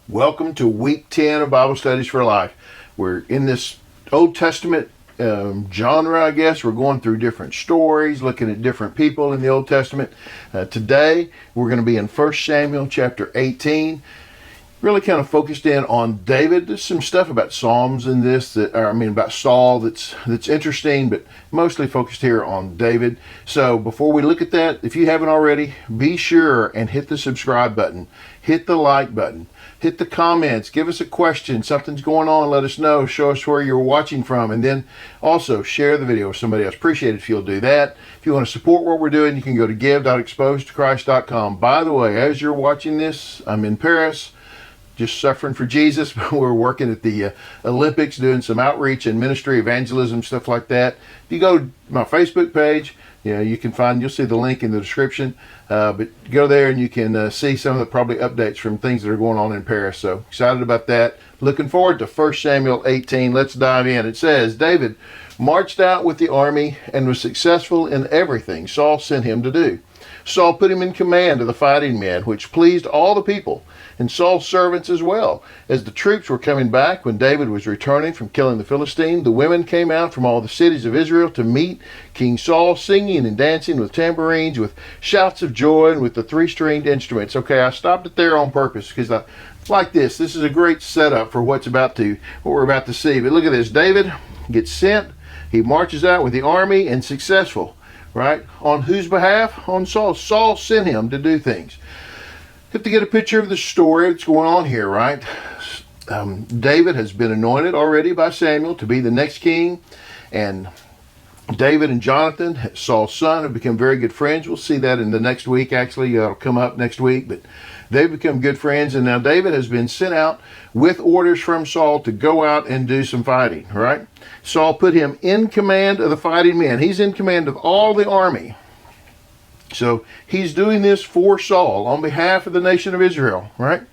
Welcome to week 10 of Bible Studies for Life. We're in this Old Testament genre, I guess. We're going through different stories, looking at different people in the Old Testament. Today, we're going to be in 1 Samuel chapter 18. Really kind of focused in on David. There's some stuff about Psalms in this, about Saul that's interesting, but mostly focused here on David. So before we look at that, if you haven't already, be sure and hit the subscribe button, hit the like button, hit the comments, give us a question, something's going on, let us know, show us where you're watching from, and then also share the video with somebody else. Appreciate it if you'll do that. If you want to support what we're doing, you can go to give.exposedtochrist.com. By the way, as you're watching this, I'm in Paris, just suffering for Jesus. We're working at the Olympics, doing some outreach and ministry, evangelism, stuff like that. If you go to my Facebook page, you'll see the link in the description. But go there and you can see some of the probably updates from things that are going on in Paris. So excited about that. Looking forward to 1 Samuel 18. Let's dive in. It says, David marched out with the army and was successful in everything Saul sent him to do. Saul put him in command of the fighting men, which pleased all the people, and Saul's servants as well. As the troops were coming back, when David was returning from killing the Philistine, the women came out from all the cities of Israel to meet King Saul, singing and dancing with tambourines, with shouts of joy, and with the three-stringed instruments. Okay, I stopped it there on purpose because I like this. This is a great setup for what we're about to see. But look at this. David gets sent. He marches out with the army and successful. Right? On whose behalf? On Saul. Saul sent him to do things. You have to get a picture of the story that's going on here, right? David has been anointed already by Samuel to be the next king, and David and Jonathan, Saul's son, have become very good friends. We'll see that in the next week, actually. It'll come up next week, but they've become good friends, and now David has been sent out with orders from Saul to go out and do some fighting, right? Saul put him in command of the fighting men. He's in command of all the army. So he's doing this for Saul on behalf of the nation of Israel, right?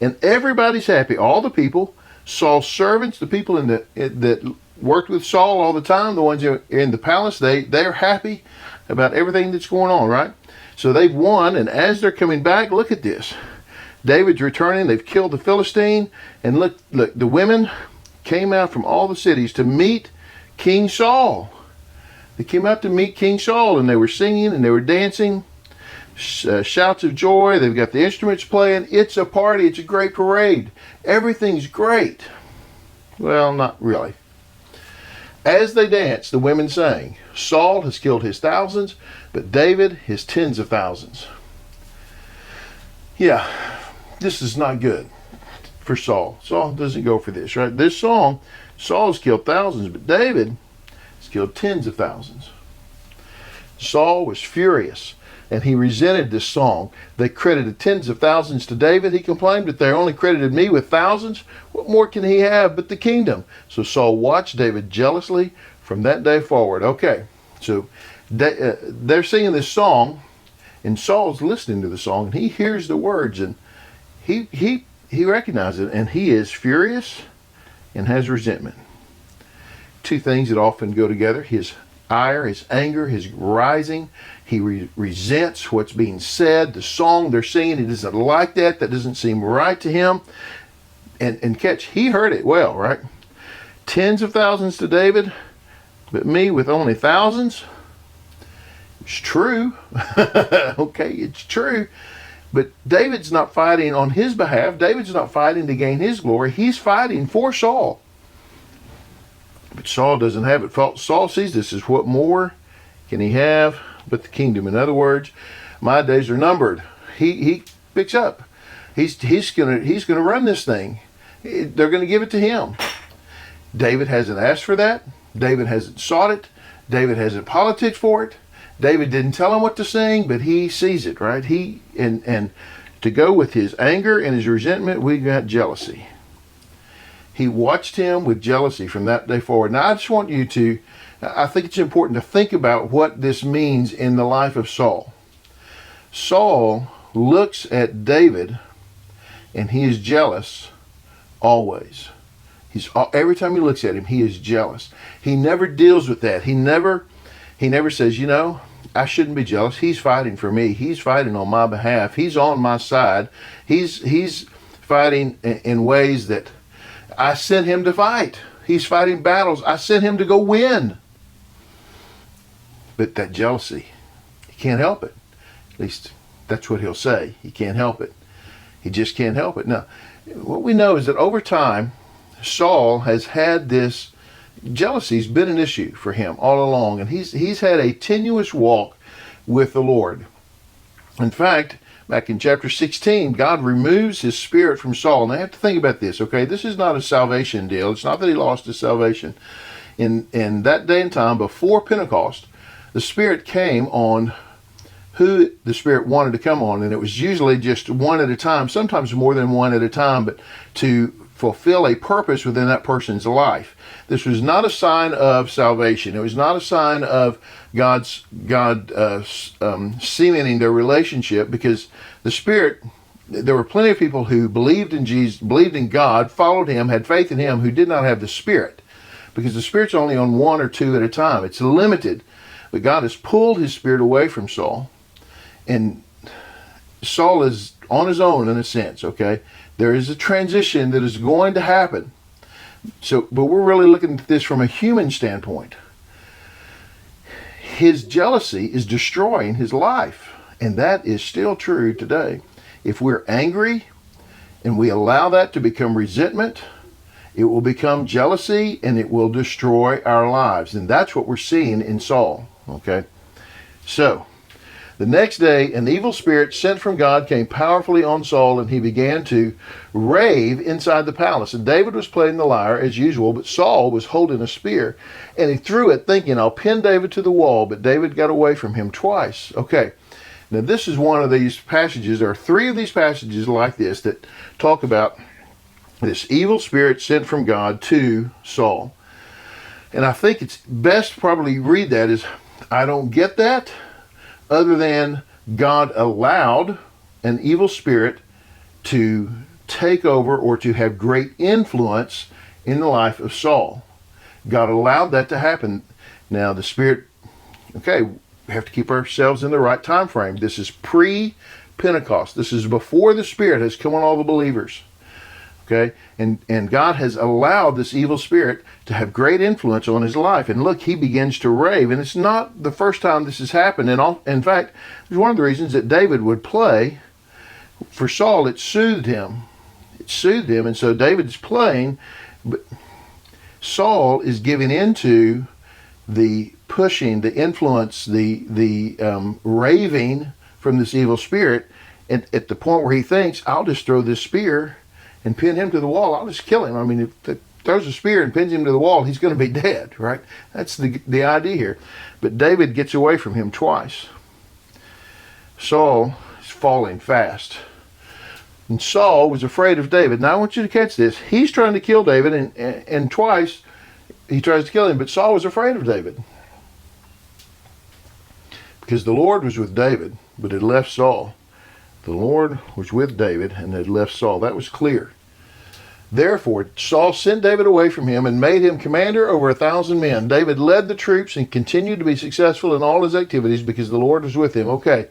And everybody's happy. All the people, Saul's servants, the people that worked with Saul all the time, the ones in the palace, they're happy about everything that's going on, right? So they've won, and as they're coming back, look at this. David's returning. They've killed the Philistine, and look, the women came out from all the cities to meet King Saul. They came out to meet King Saul, and they were singing and they were dancing, shouts of joy. They've got the instruments playing. It's a party. It's a great parade. Everything's great. Well, not really. As they danced, the women sang, Saul has killed his thousands, but David his tens of thousands. Yeah, this is not good for Saul. Saul doesn't go for this, right? This song, Saul's killed thousands, but David has killed tens of thousands. Saul was furious, and he resented this song. They credited tens of thousands to David. He complained that they only credited me with thousands. What more can he have but the kingdom? So Saul watched David jealously from that day forward. Okay, so they're singing this song, and Saul's listening to the song, and he hears the words, and he recognizes it, and he is furious and has resentment. Two things that often go together: his ire, his anger, his rising. He resents what's being said, the song they're singing. He doesn't like that. That doesn't seem right to him. And catch, he heard it well, right? Tens of thousands to David, but me with only thousands. It's true. Okay, it's true. But David's not fighting on his behalf. David's not fighting to gain his glory. He's fighting for Saul. But Saul doesn't have it. Saul sees this as what more can he have but the kingdom. In other words, my days are numbered. He picks up. He's gonna run this thing. They're gonna give it to him. David hasn't asked for that. David hasn't sought it. David hasn't politicked for it. David didn't tell him what to sing, but he sees it, right? And to go with his anger and his resentment, we got jealousy. He watched him with jealousy from that day forward. Now, I just want you to, I think it's important to think about what this means in the life of Saul. Saul looks at David, and he is jealous always. Every time he looks at him, he is jealous. He never deals with that. He never says, I shouldn't be jealous. He's fighting for me. He's fighting on my behalf. He's on my side. He's fighting in ways that I sent him to fight. He's fighting battles. I sent him to go win. But that jealousy, he can't help it. At least that's what he'll say. He can't help it. He just can't help it. Now, what we know is that over time, Saul has had this jealousy. Has been an issue for him all along, and he's had a tenuous walk with the Lord. In fact, back in chapter 16, God removes his spirit from Saul. And I have to think about this, okay? This is not a salvation deal. It's not that he lost his salvation. In that day and time, before Pentecost, the Spirit came on who the Spirit wanted to come on. And it was usually just one at a time, sometimes more than one at a time, but to fulfill a purpose within that person's life. This was not a sign of salvation. It was not a sign of God cementing their relationship, because the Spirit, there were plenty of people who believed in Jesus, believed in God, followed him, had faith in him, who did not have the Spirit, because the Spirit's only on one or two at a time. It's limited. But God has pulled his Spirit away from Saul, and Saul is on his own in a sense, okay? There is a transition that is going to happen. So, but we're really looking at this from a human standpoint. His jealousy is destroying his life, and that is still true today. If we're angry and we allow that to become resentment, it will become jealousy and it will destroy our lives. And that's what we're seeing in Saul, okay? So, the next day, an evil spirit sent from God came powerfully on Saul, and he began to rave inside the palace. And David was playing the lyre as usual, but Saul was holding a spear, and he threw it thinking, I'll pin David to the wall, but David got away from him twice. Okay, now this is one of these passages. There are three of these passages like this that talk about this evil spirit sent from God to Saul. And I think it's best to probably read that as, I don't get that, other than God allowed an evil spirit to take over or to have great influence in the life of Saul. God allowed that to happen. Now the spirit, okay, we have to keep ourselves in the right time frame. This is pre-Pentecost. This is before the Spirit has come on all the believers. Okay, and God has allowed this evil spirit to have great influence on his life. And look, he begins to rave. And it's not the first time this has happened. And in fact, it's one of the reasons that David would play. For Saul, it soothed him. It soothed him. And so David's playing, but Saul is giving into the pushing, the influence, the raving from this evil spirit. And at the point where he thinks, I'll just throw this spear and pin him to the wall. I'll just kill him. I mean, if it throws a spear and pins him to the wall, he's going to be dead, right? That's the idea here. But David gets away from him twice. Saul is falling fast. And Saul was afraid of David. Now I want you to catch this. He's trying to kill David, and twice he tries to kill him, but Saul was afraid of David. Because the Lord was with David, but had left Saul. The Lord was with David and had left Saul. That was clear. Therefore, Saul sent David away from him and made him commander over 1,000 men. David led the troops and continued to be successful in all his activities because the Lord was with him. Okay,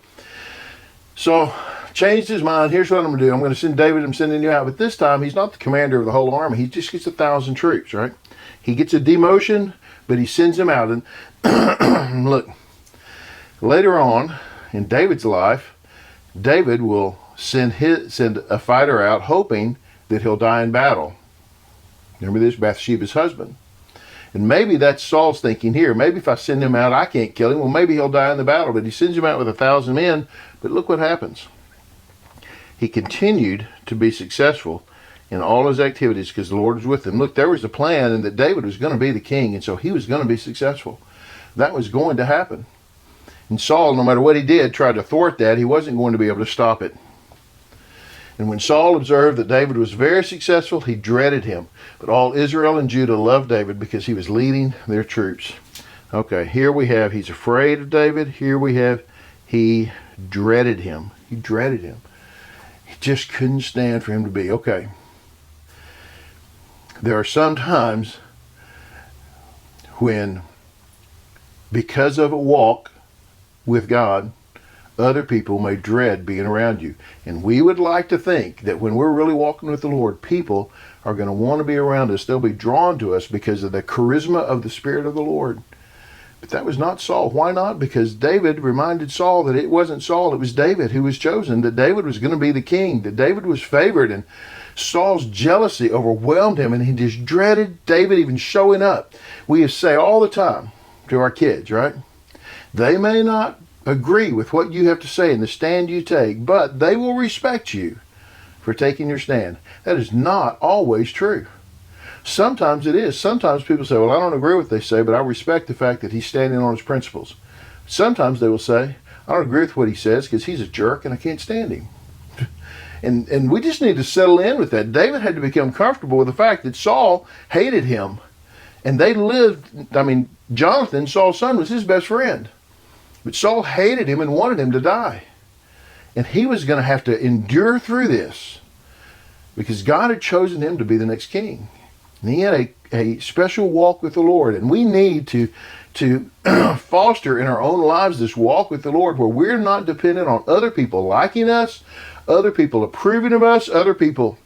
so changed his mind. Here's what I'm going to do. I'm going to send David. I'm sending you out. But this time, he's not the commander of the whole army. He just gets 1,000 troops, right? He gets a demotion, but he sends him out. And look, later on in David's life, David will send a fighter out hoping that he'll die in battle. Remember this, Bathsheba's husband. And maybe that's Saul's thinking here. Maybe if I send him out, I can't kill him. Well, maybe he'll die in the battle. But he sends him out with 1,000 men. But look what happens. He continued to be successful in all his activities because the Lord was with him. Look, there was a plan, and that David was going to be the king, and so he was going to be successful. That was going to happen. And Saul, no matter what he did, tried to thwart that. He wasn't going to be able to stop it. And when Saul observed that David was very successful, he dreaded him. But all Israel and Judah loved David because he was leading their troops. Okay, here we have, he's afraid of David. Here we have, he dreaded him. He dreaded him. He just couldn't stand for him to be. Okay. There are some times when, because of a walk with God, other people may dread being around you. And we would like to think that when we're really walking with the Lord, people are going to want to be around us. They'll be drawn to us because of the charisma of the Spirit of the Lord. But that was not Saul. Why not? Because David reminded Saul that it wasn't Saul, it was David who was chosen, that David was going to be the king, that David was favored, and Saul's jealousy overwhelmed him, and he just dreaded David even showing up. We say all the time to our kids, right? They may not agree with what you have to say and the stand you take, but they will respect you for taking your stand. That is not always true. Sometimes it is. Sometimes people say, well, I don't agree with what they say, but I respect the fact that he's standing on his principles. Sometimes they will say, I don't agree with what he says because he's a jerk and I can't stand him. And we just need to settle in with that. David had to become comfortable with the fact that Saul hated him. And they lived, Jonathan, Saul's son, was his best friend. But Saul hated him and wanted him to die. And he was going to have to endure through this because God had chosen him to be the next king. And he had a special walk with the Lord. And we need to foster in our own lives this walk with the Lord where we're not dependent on other people liking us, other people approving of us, other people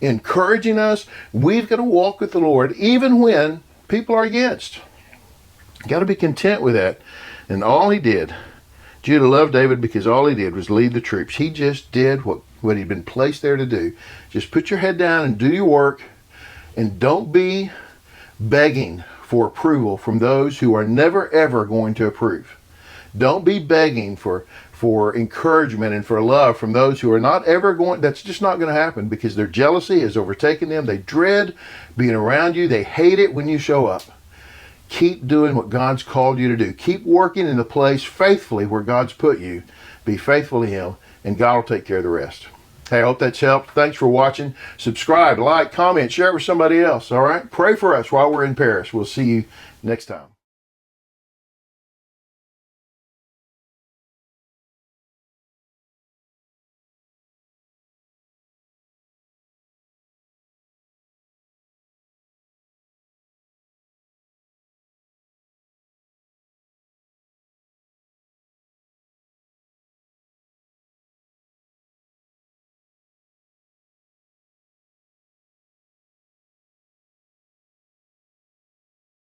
encouraging us. We've got to walk with the Lord even when people are against. You've got to be content with that. And all he did, Judah loved David because all he did was lead the troops. He just did what he'd been placed there to do. Just put your head down and do your work. And don't be begging for approval from those who are never, ever going to approve. Don't be begging for encouragement and for love from those who are not ever going. That's just not going to happen because their jealousy has overtaken them. They dread being around you. They hate it when you show up. Keep doing what God's called you to do. Keep working in the place faithfully where God's put you. Be faithful to Him, and God will take care of the rest. Hey, I hope that's helped. Thanks for watching. Subscribe, like, comment, share it with somebody else, all right? Pray for us while we're in Paris. We'll see you next time.